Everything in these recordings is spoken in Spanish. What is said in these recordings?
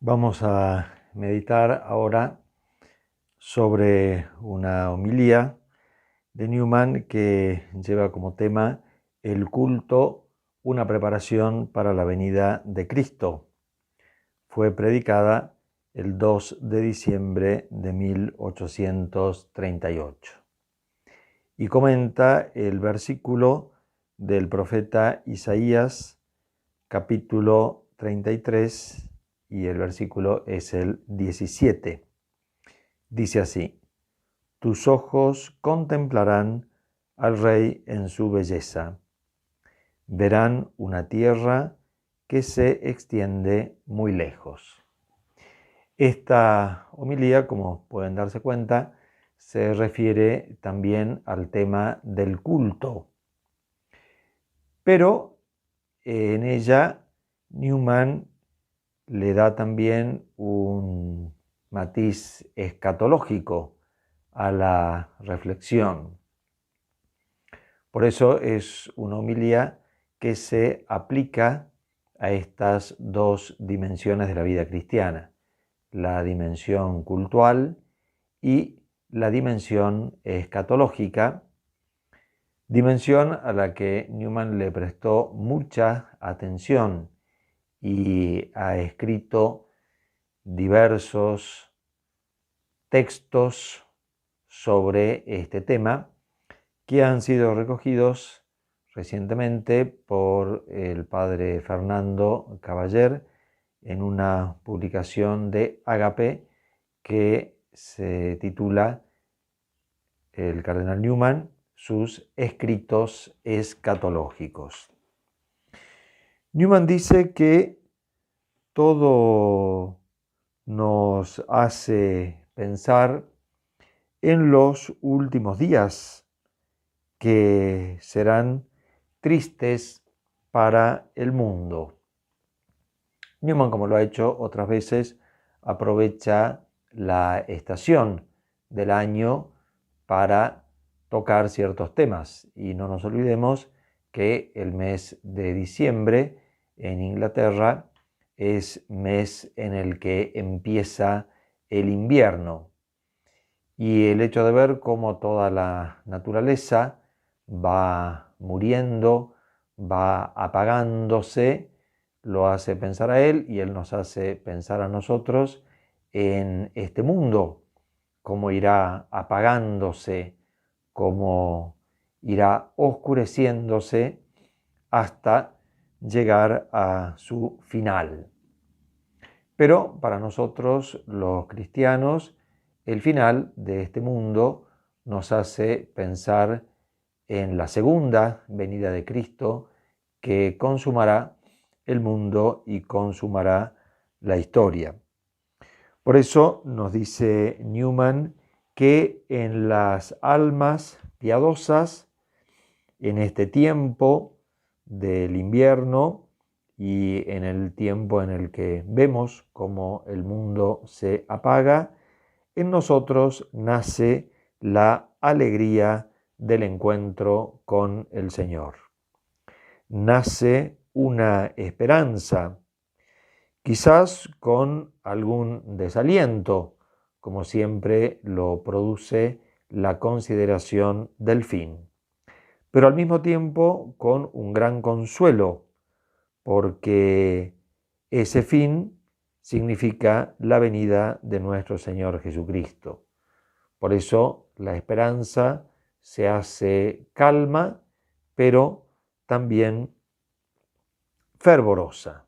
Vamos a meditar ahora sobre una homilía de Newman que lleva como tema el culto, una preparación para la venida de Cristo. Fue predicada el 2 de diciembre de 1838 y comenta el versículo del profeta Isaías, capítulo 33, y el versículo es el 17. Dice así: tus ojos contemplarán al Rey en su belleza. Verán una tierra que se extiende muy lejos. Esta homilía, como pueden darse cuenta, se refiere también al tema del culto. Pero en ella Newman le da también un matiz escatológico a la reflexión. Por eso es una homilía que se aplica a estas dos dimensiones de la vida cristiana, la dimensión cultural y la dimensión escatológica, dimensión a la que Newman le prestó mucha atención y ha escrito diversos textos sobre este tema que han sido recogidos recientemente por el padre Fernando Caballer en una publicación de Agape que se titula el cardenal Newman, sus escritos escatológicos. Newman dice que todo nos hace pensar en los últimos días que serán tristes para el mundo. Newman, como lo ha hecho otras veces, aprovecha la estación del año para tocar ciertos temas. Y no nos olvidemos que el mes de diciembre en Inglaterra es mes en el que empieza el invierno. Y el hecho de ver cómo toda la naturaleza va muriendo, va apagándose, lo hace pensar a él y él nos hace pensar a nosotros en este mundo, cómo irá apagándose, cómo irá oscureciéndose hasta llegar a su final. Pero para nosotros los cristianos, el final de este mundo nos hace pensar en la segunda venida de Cristo, que consumará el mundo y consumará la historia. Por eso nos dice Newman que en las almas piadosas, en este tiempo del invierno y en el tiempo en el que vemos cómo el mundo se apaga, en nosotros nace la alegría del encuentro con el Señor. Nace una esperanza, quizás con algún desaliento, como siempre lo produce la consideración del fin, pero al mismo tiempo con un gran consuelo, porque ese fin significa la venida de nuestro Señor Jesucristo. Por eso la esperanza se hace calma, pero también fervorosa.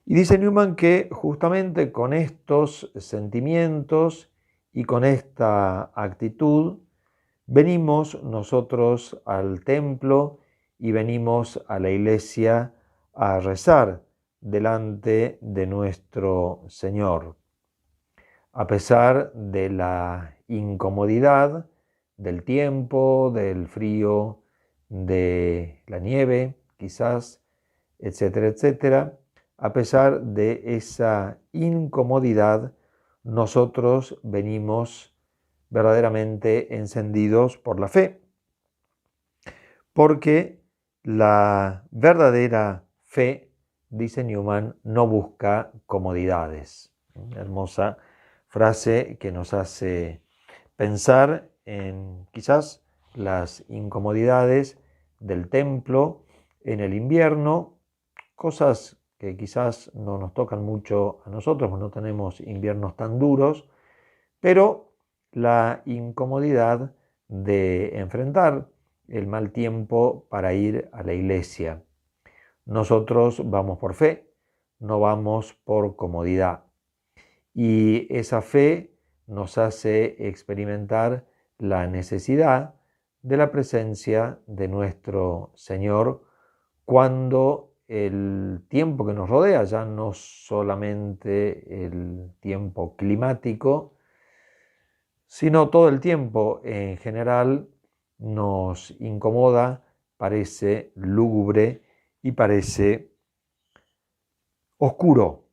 Y dice Newman que justamente con estos sentimientos y con esta actitud venimos nosotros al templo y venimos a la iglesia a rezar delante de nuestro Señor. A pesar de la incomodidad del tiempo, del frío, de la nieve, quizás, etcétera, etcétera, a pesar de esa incomodidad, nosotros venimos verdaderamente encendidos por la fe, porque la verdadera fe dice Newman, no busca comodidades. Hermosa frase que nos hace pensar en quizás las incomodidades del templo en el invierno, cosas que quizás no nos tocan mucho a nosotros, no tenemos inviernos tan duros, pero la incomodidad de enfrentar el mal tiempo para ir a la iglesia. Nosotros vamos por fe, no vamos por comodidad. Y esa fe nos hace experimentar la necesidad de la presencia de nuestro Señor cuando el tiempo que nos rodea, ya no solamente el tiempo climático, sino todo el tiempo en general nos incomoda, parece lúgubre y parece oscuro,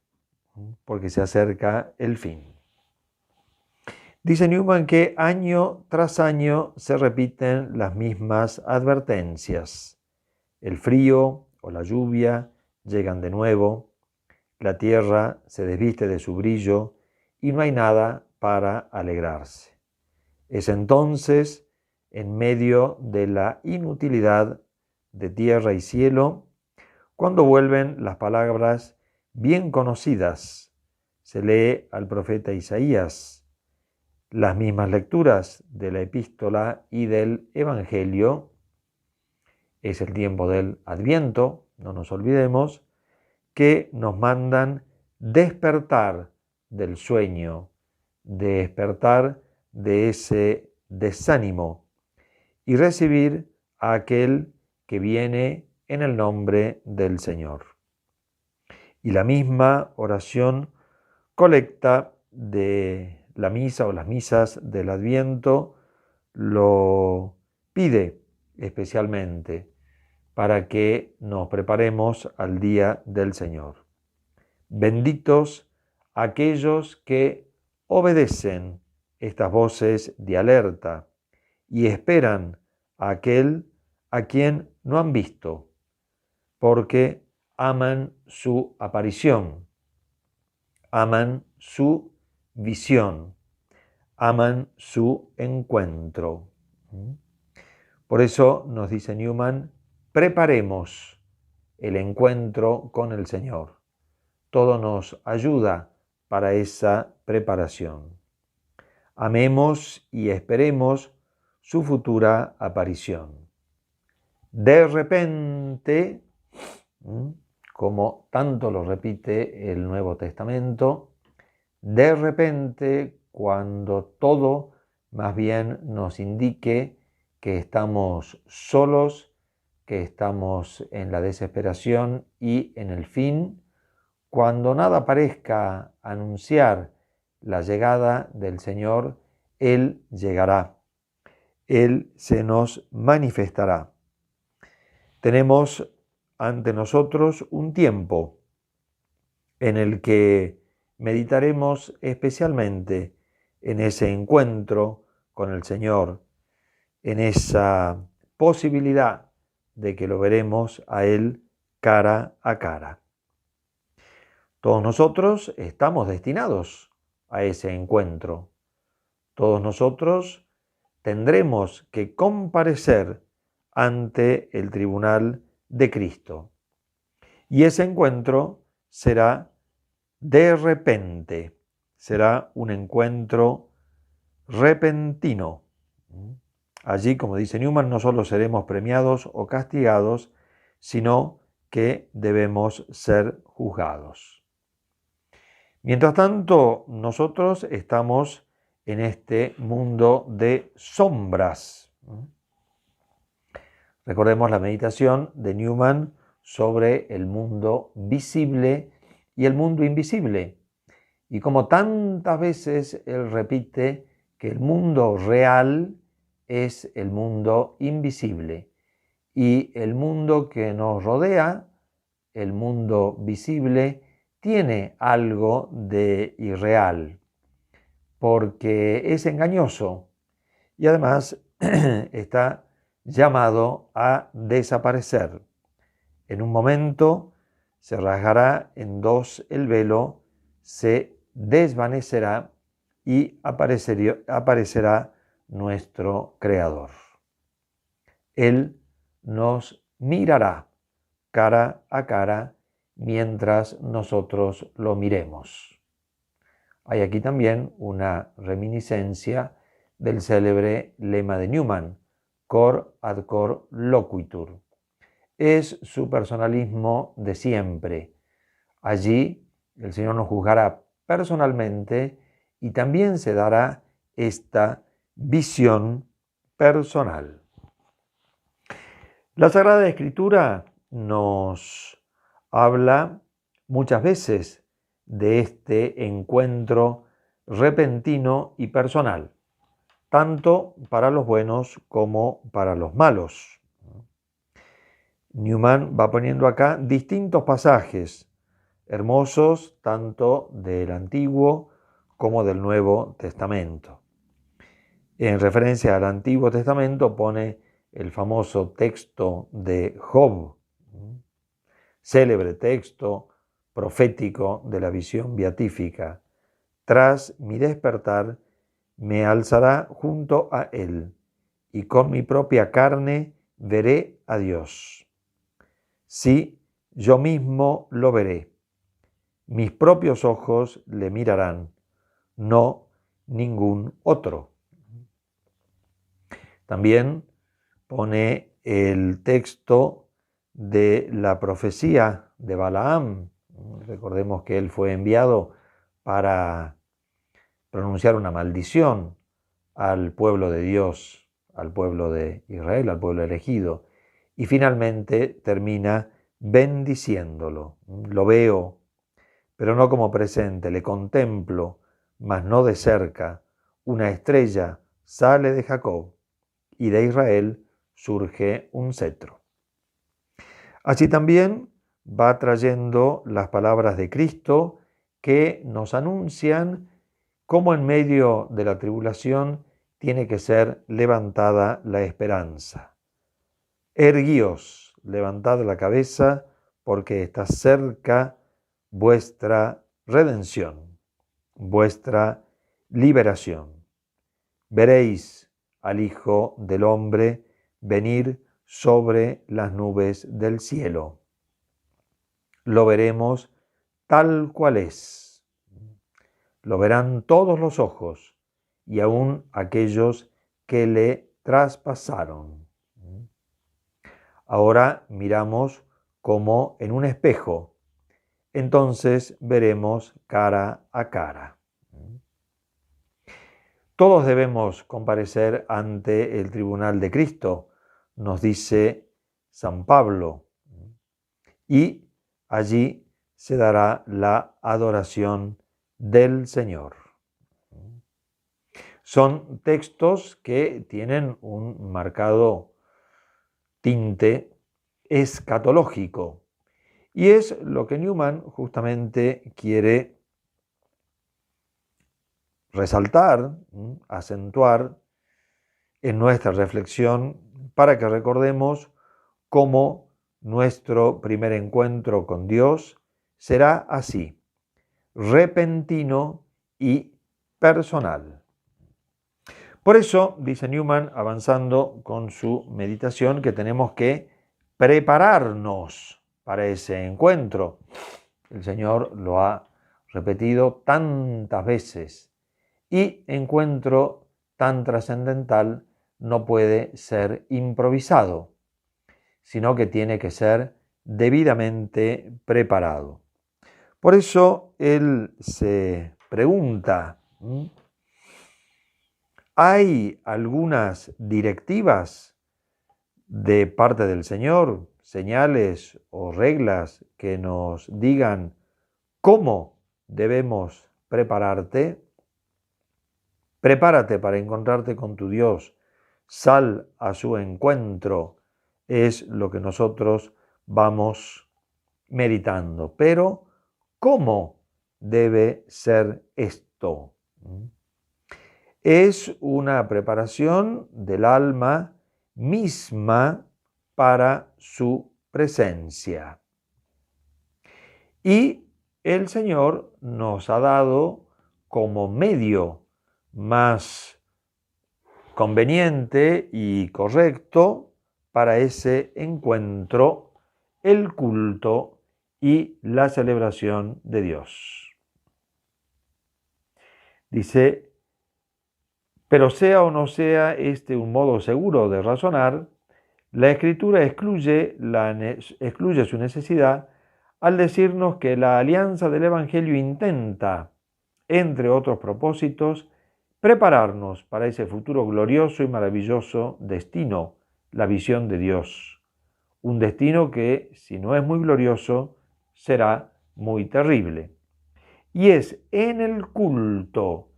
porque se acerca el fin. Dice Newman que año tras año se repiten las mismas advertencias. El frío o la lluvia llegan de nuevo, la tierra se desviste de su brillo y no hay nada para alegrarse. Es entonces, en medio de la inutilidad de tierra y cielo, cuando vuelven las palabras bien conocidas. Se lee al profeta Isaías las mismas lecturas de la epístola y del Evangelio. Es el tiempo del Adviento, no nos olvidemos, que nos mandan despertar del sueño, despertar de ese desánimo y recibir a aquel que viene en el nombre del Señor. Y la misma oración colecta de la misa o las misas del Adviento lo pide especialmente para que nos preparemos al día del Señor. Benditos aquellos que obedecen estas voces de alerta y esperan a aquel a quien no han visto, porque aman su aparición, aman su visión, aman su encuentro. Por eso nos dice Newman, preparemos el encuentro con el Señor. Todo nos ayuda para esa preparación. Amemos y esperemos su futura aparición. De repente, como tanto lo repite el Nuevo Testamento, de repente, cuando todo más bien nos indique que estamos solos, que estamos en la desesperación y en el fin, cuando nada parezca anunciar la llegada del Señor, Él llegará. Él se nos manifestará. Tenemos ante nosotros un tiempo en el que meditaremos especialmente en ese encuentro con el Señor, en esa posibilidad de que lo veremos a Él cara a cara. Todos nosotros estamos destinados a ese encuentro. Todos nosotros tendremos que comparecer ante el tribunal de Cristo. Y ese encuentro será de repente, será un encuentro repentino. Allí, como dice Newman, no solo seremos premiados o castigados, sino que debemos ser juzgados. Mientras tanto, nosotros estamos en este mundo de sombras. Recordemos la meditación de Newman sobre el mundo visible y el mundo invisible. Y como tantas veces él repite que el mundo real es el mundo invisible y el mundo que nos rodea, el mundo visible, tiene algo de irreal, porque es engañoso y además está llamado a desaparecer. En un momento se rasgará en dos el velo, se desvanecerá y aparecerá nuestro Creador. Él nos mirará cara a cara mientras nosotros lo miremos. Hay aquí también una reminiscencia del célebre lema de Newman, cor ad cor loquitur. Es su personalismo de siempre. Allí el Señor nos juzgará personalmente y también se dará esta visión personal. La Sagrada Escritura nos habla muchas veces de este encuentro repentino y personal, tanto para los buenos como para los malos. Newman va poniendo acá distintos pasajes hermosos, tanto del Antiguo como del Nuevo Testamento. En referencia al Antiguo Testamento pone el famoso texto de Job, célebre texto profético de la visión beatífica. Tras mi despertar, me alzará junto a él, y con mi propia carne veré a Dios. Sí, yo mismo lo veré. Mis propios ojos le mirarán, no ningún otro. También pone el texto de la profecía de Balaam. Recordemos que él fue enviado para pronunciar una maldición al pueblo de Dios, al pueblo de Israel, al pueblo elegido, y finalmente termina bendiciéndolo. Lo veo, pero no como presente, le contemplo, mas no de cerca. Una estrella sale de Jacob, y de Israel surge un cetro. Así también va trayendo las palabras de Cristo que nos anuncian cómo en medio de la tribulación tiene que ser levantada la esperanza. Erguíos, levantad la cabeza, porque está cerca vuestra redención, vuestra liberación. Veréis al Hijo del Hombre venir sobre las nubes del cielo. Lo veremos tal cual es. Lo verán todos los ojos y aún aquellos que le traspasaron. Ahora miramos como en un espejo. Entonces veremos cara a cara. Todos debemos comparecer ante el tribunal de Cristo, nos dice San Pablo, y allí se dará la adoración del Señor. Son textos que tienen un marcado tinte escatológico, y es lo que Newman justamente quiere resaltar, acentuar en nuestra reflexión para que recordemos cómo nuestro primer encuentro con Dios será así, repentino y personal. Por eso, dice Newman, avanzando con su meditación, que tenemos que prepararnos para ese encuentro. El Señor lo ha repetido tantas veces. Y encuentro tan trascendental no puede ser improvisado, sino que tiene que ser debidamente preparado. Por eso él se pregunta, ¿hay algunas directivas de parte del Señor, señales o reglas que nos digan cómo debemos prepararte? Prepárate para encontrarte con tu Dios, sal a su encuentro, es lo que nosotros vamos meditando. Pero, ¿cómo debe ser esto? Es una preparación del alma misma para su presencia. Y el Señor nos ha dado como medio más conveniente y correcto para ese encuentro, el culto y la celebración de Dios. Dice, pero sea o no sea este un modo seguro de razonar, la Escritura excluye su necesidad al decirnos que la alianza del Evangelio intenta, entre otros propósitos, prepararnos para ese futuro glorioso y maravilloso destino, la visión de Dios. Un destino que, si no es muy glorioso, será muy terrible. Y es en el culto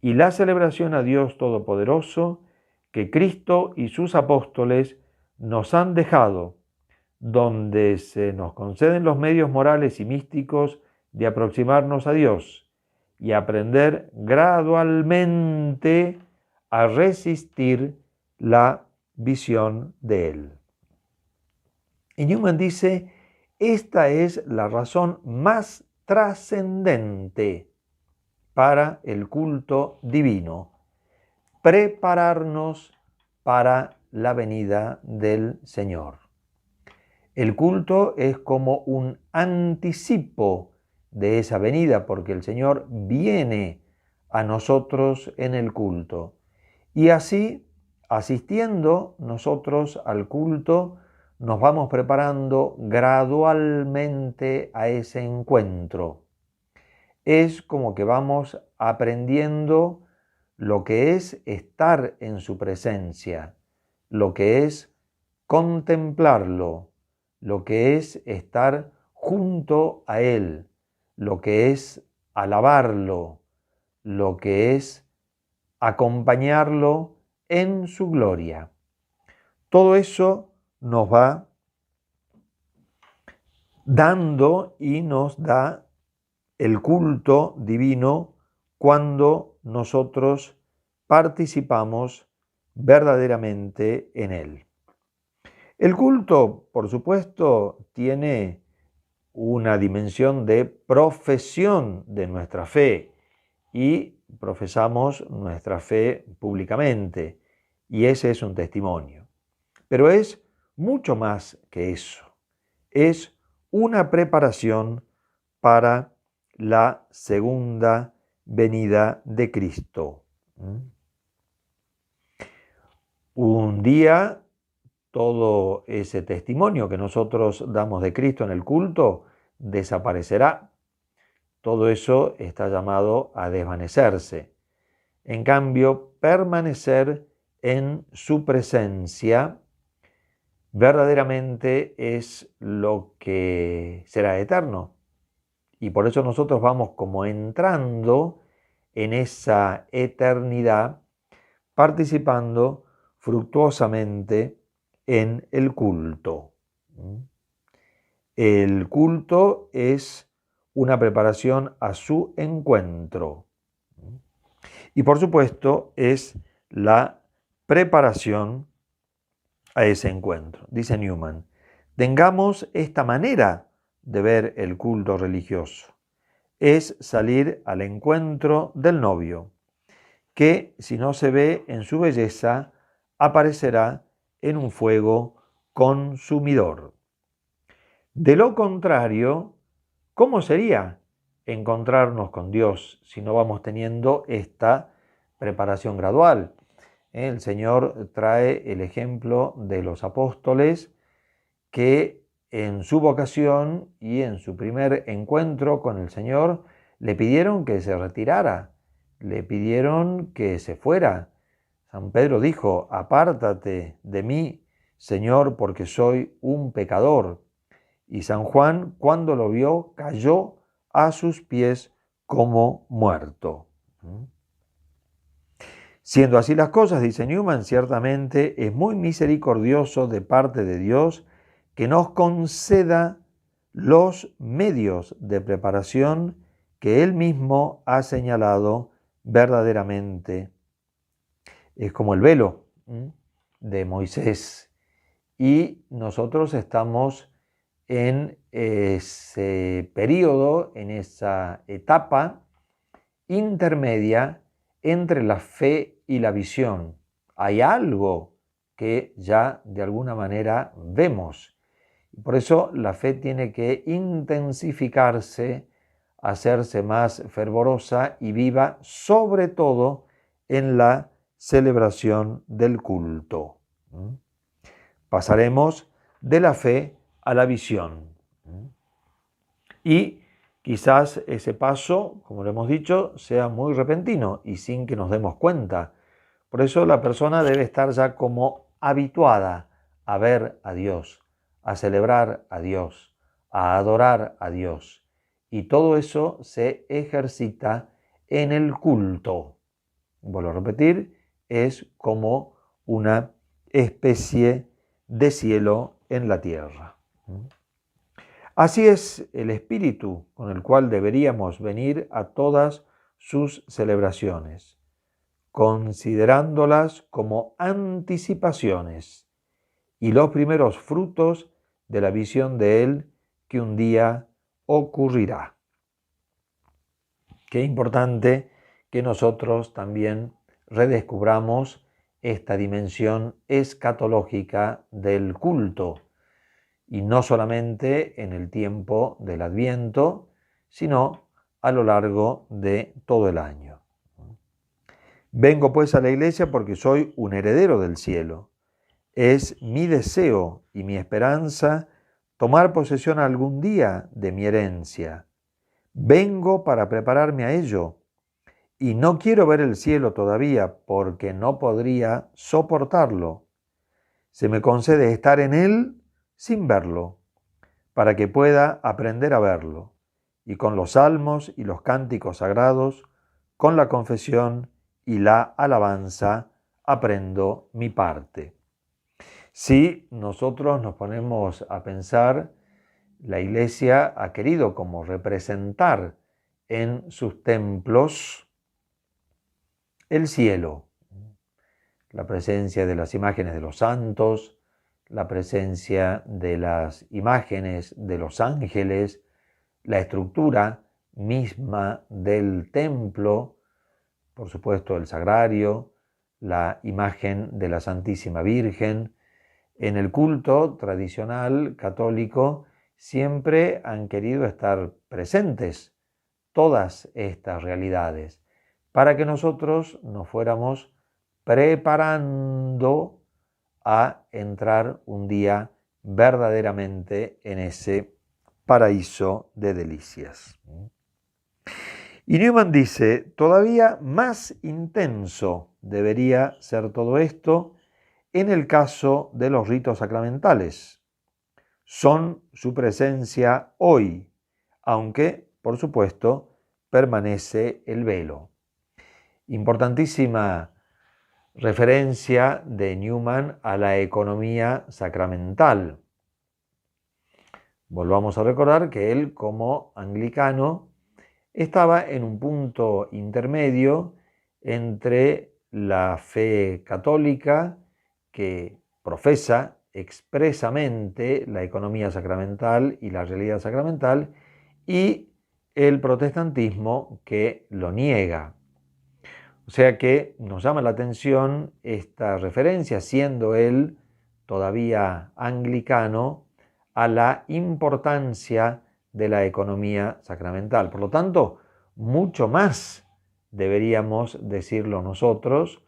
y la celebración a Dios Todopoderoso que Cristo y sus apóstoles nos han dejado, donde se nos conceden los medios morales y místicos de aproximarnos a Dios y aprender gradualmente a resistir la visión de Él. Y Newman dice, esta es la razón más trascendente para el culto divino, prepararnos para la venida del Señor. El culto es como un anticipo de esa venida, porque el Señor viene a nosotros en el culto. Y así, asistiendo nosotros al culto, nos vamos preparando gradualmente a ese encuentro. Es como que vamos aprendiendo lo que es estar en su presencia, lo que es contemplarlo, lo que es estar junto a Él, lo que es alabarlo, lo que es acompañarlo en su gloria. Todo eso nos va dando y nos da el culto divino cuando nosotros participamos verdaderamente en él. El culto, por supuesto, tiene una dimensión de profesión de nuestra fe y profesamos nuestra fe públicamente y ese es un testimonio. Pero es mucho más que eso. Es una preparación para la segunda venida de Cristo. Un día, todo ese testimonio que nosotros damos de Cristo en el culto desaparecerá. Todo eso está llamado a desvanecerse. En cambio, permanecer en su presencia verdaderamente es lo que será eterno. Y por eso nosotros vamos como entrando en esa eternidad, participando fructuosamente en el culto. El culto es una preparación a su encuentro. Y por supuesto es la preparación a ese encuentro. Dice Newman, tengamos esta manera de ver el culto religioso. Es salir al encuentro del novio, que si no se ve en su belleza, aparecerá en un fuego consumidor. De lo contrario, ¿cómo sería encontrarnos con Dios si no vamos teniendo esta preparación gradual? El Señor trae el ejemplo de los apóstoles que en su vocación y en su primer encuentro con el Señor le pidieron que se retirara, le pidieron que se fuera. San Pedro dijo, apártate de mí, Señor, porque soy un pecador. Y San Juan, cuando lo vio, cayó a sus pies como muerto. Siendo así las cosas, dice Newman, ciertamente es muy misericordioso de parte de Dios que nos conceda los medios de preparación que Él mismo ha señalado verdaderamente. Es como el velo de Moisés y nosotros estamos en ese periodo, en esa etapa intermedia entre la fe y la visión. Hay algo que ya de alguna manera vemos. Por eso la fe tiene que intensificarse, hacerse más fervorosa y viva, sobre todo en la celebración del culto. Pasaremos de la fe a la visión. Y quizás ese paso, como lo hemos dicho, sea muy repentino y sin que nos demos cuenta. Por eso la persona debe estar ya como habituada a ver a Dios, a celebrar a Dios, a adorar a Dios. Y todo eso se ejercita en el culto. Vuelvo a repetir, es como una especie de cielo en la tierra. Así es el espíritu con el cual deberíamos venir a todas sus celebraciones, considerándolas como anticipaciones y los primeros frutos de la visión de Él que un día ocurrirá. Qué importante que nosotros también redescubramos esta dimensión escatológica del culto, y no solamente en el tiempo del Adviento, sino a lo largo de todo el año. Vengo pues a la iglesia porque soy un heredero del cielo. Es mi deseo y mi esperanza tomar posesión algún día de mi herencia. Vengo para prepararme a ello y no quiero ver el cielo todavía porque no podría soportarlo. Se me concede estar en él sin verlo, para que pueda aprender a verlo, y con los salmos y los cánticos sagrados, con la confesión y la alabanza, aprendo mi parte. Si nosotros nos ponemos a pensar, la Iglesia ha querido como representar en sus templos el cielo, la presencia de las imágenes de los santos, la presencia de las imágenes de los ángeles, la estructura misma del templo, por supuesto el sagrario, la imagen de la Santísima Virgen. En el culto tradicional católico siempre han querido estar presentes todas estas realidades para que nosotros nos fuéramos preparando a entrar un día verdaderamente en ese paraíso de delicias. Y Newman dice, todavía más intenso debería ser todo esto en el caso de los ritos sacramentales. Son su presencia hoy, aunque, por supuesto, permanece el velo. Importantísima referencia de Newman a la economía sacramental. Volvamos a recordar que él, como anglicano, estaba en un punto intermedio entre la fe católica, que profesa expresamente la economía sacramental y la realidad sacramental, y el protestantismo, que lo niega. O sea que nos llama la atención esta referencia, siendo él todavía anglicano, a la importancia de la economía sacramental. Por lo tanto, mucho más deberíamos decirlo nosotros,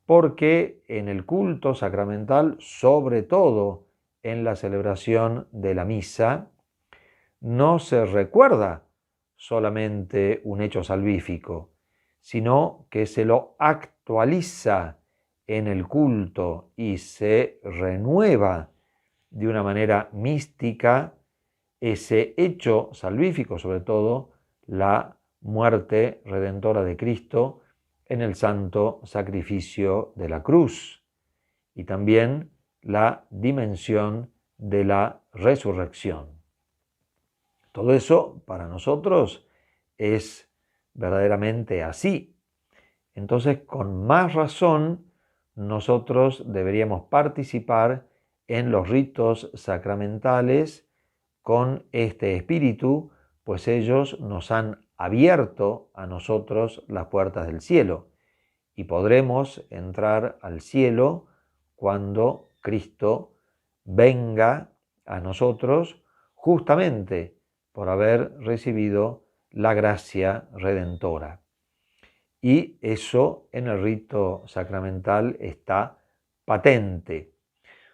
porque en el culto sacramental, sobre todo en la celebración de la misa, no se recuerda solamente un hecho salvífico, sino que se lo actualiza en el culto y se renueva de una manera mística ese hecho salvífico, sobre todo la muerte redentora de Cristo en el santo sacrificio de la cruz, y también la dimensión de la resurrección. Todo eso para nosotros es verdaderamente así. Entonces, con más razón, nosotros deberíamos participar en los ritos sacramentales con este espíritu, pues ellos nos han abierto a nosotros las puertas del cielo y podremos entrar al cielo cuando Cristo venga a nosotros, justamente por haber recibido la gracia redentora. Y eso en el rito sacramental está patente.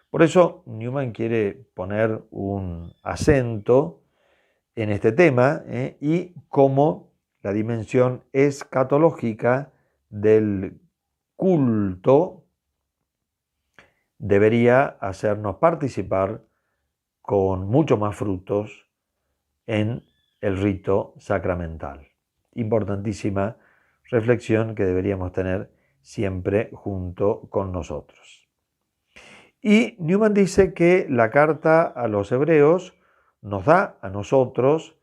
Por eso Newman quiere poner un acento en este tema y cómo la dimensión escatológica del culto debería hacernos participar con mucho más frutos en el rito sacramental. Importantísima reflexión que deberíamos tener siempre junto con nosotros. Y Newman dice que la carta a los hebreos nos da a nosotros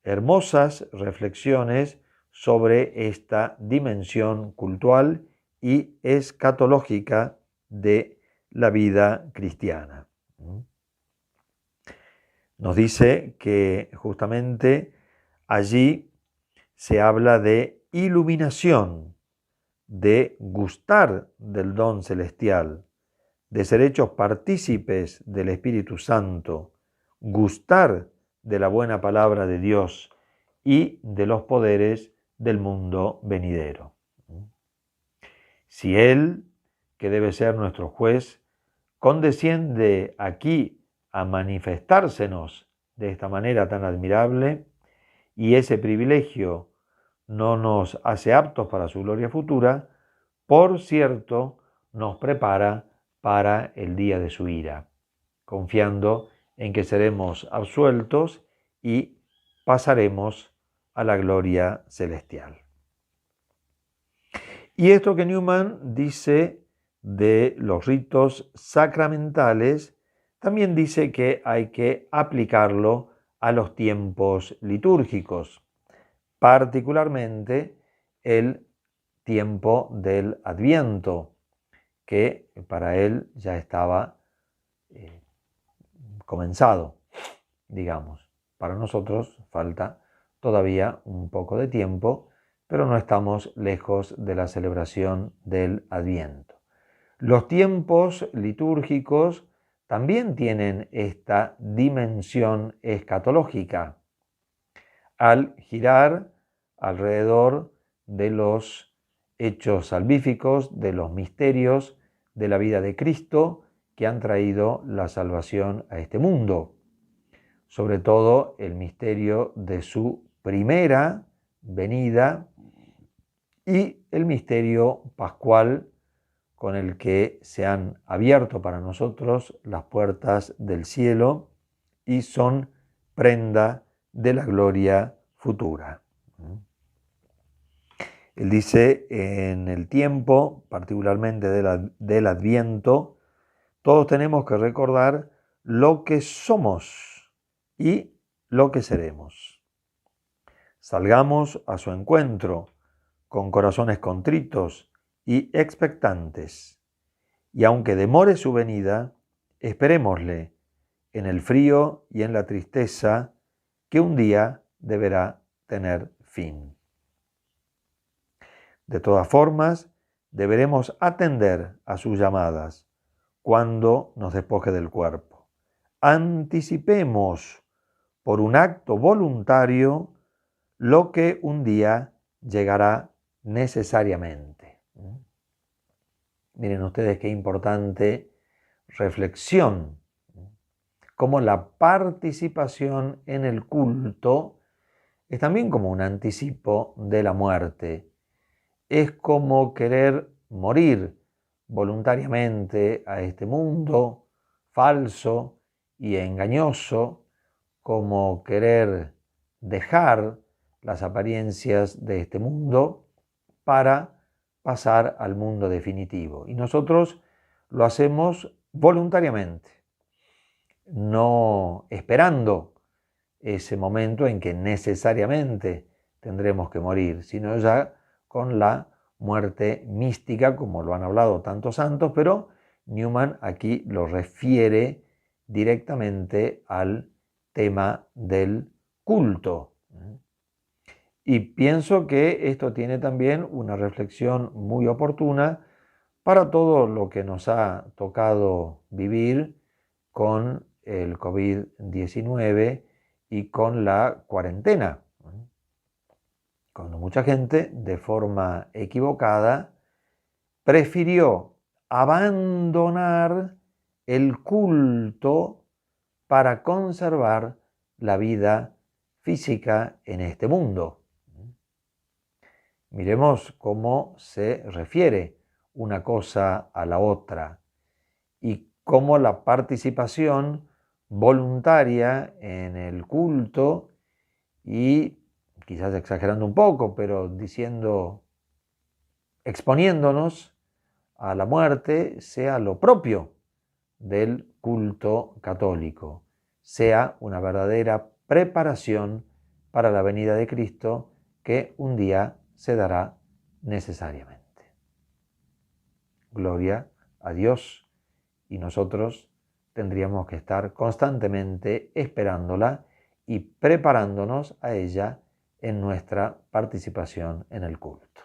hermosas reflexiones sobre esta dimensión cultural y escatológica de la vida cristiana. Nos dice que justamente allí se habla de iluminación, de gustar del don celestial, de ser hechos partícipes del Espíritu Santo, gustar de la buena palabra de Dios y de los poderes del mundo venidero. Si Él, que debe ser nuestro juez, condesciende aquí a manifestársenos de esta manera tan admirable, y ese privilegio no nos hace aptos para su gloria futura, por cierto, nos prepara para el día de su ira, confiando en que seremos absueltos y pasaremos a la gloria celestial. Y esto que Newman dice de los ritos sacramentales, también dice que hay que aplicarlo a los tiempos litúrgicos, particularmente el tiempo del Adviento, que para él ya estaba comenzado, digamos. Para nosotros falta todavía un poco de tiempo, pero no estamos lejos de la celebración del Adviento. Los tiempos litúrgicos también tienen esta dimensión escatológica al girar alrededor de los hechos salvíficos, de los misterios de la vida de Cristo que han traído la salvación a este mundo. Sobre todo el misterio de su primera venida y el misterio pascual con el que se han abierto para nosotros las puertas del cielo y son prenda de la gloria futura. Él dice, en el tiempo, particularmente del Adviento, todos tenemos que recordar lo que somos y lo que seremos. Salgamos a su encuentro con corazones contritos y expectantes, y aunque demore su venida, esperémosle en el frío y en la tristeza que un día deberá tener fin. De todas formas, deberemos atender a sus llamadas cuando nos despoje del cuerpo. Anticipemos por un acto voluntario lo que un día llegará necesariamente. Miren ustedes qué importante reflexión, cómo la participación en el culto es también como un anticipo de la muerte. Es como querer morir voluntariamente a este mundo falso y engañoso, como querer dejar las apariencias de este mundo para pasar al mundo definitivo. Y nosotros lo hacemos voluntariamente, no esperando ese momento en que necesariamente tendremos que morir, sino ya con la muerte mística, como lo han hablado tantos santos, pero Newman aquí lo refiere directamente al tema del culto. Y pienso que esto tiene también una reflexión muy oportuna para todo lo que nos ha tocado vivir con el COVID-19 y con la cuarentena. Cuando mucha gente, de forma equivocada, prefirió abandonar el culto para conservar la vida física en este mundo. Miremos cómo se refiere una cosa a la otra y cómo la participación voluntaria en el culto y, quizás exagerando un poco, pero exponiéndonos a la muerte, sea lo propio del culto católico, sea una verdadera preparación para la venida de Cristo que un día se dará necesariamente. Gloria a Dios, y nosotros tendríamos que estar constantemente esperándola y preparándonos a ella en nuestra participación en el culto.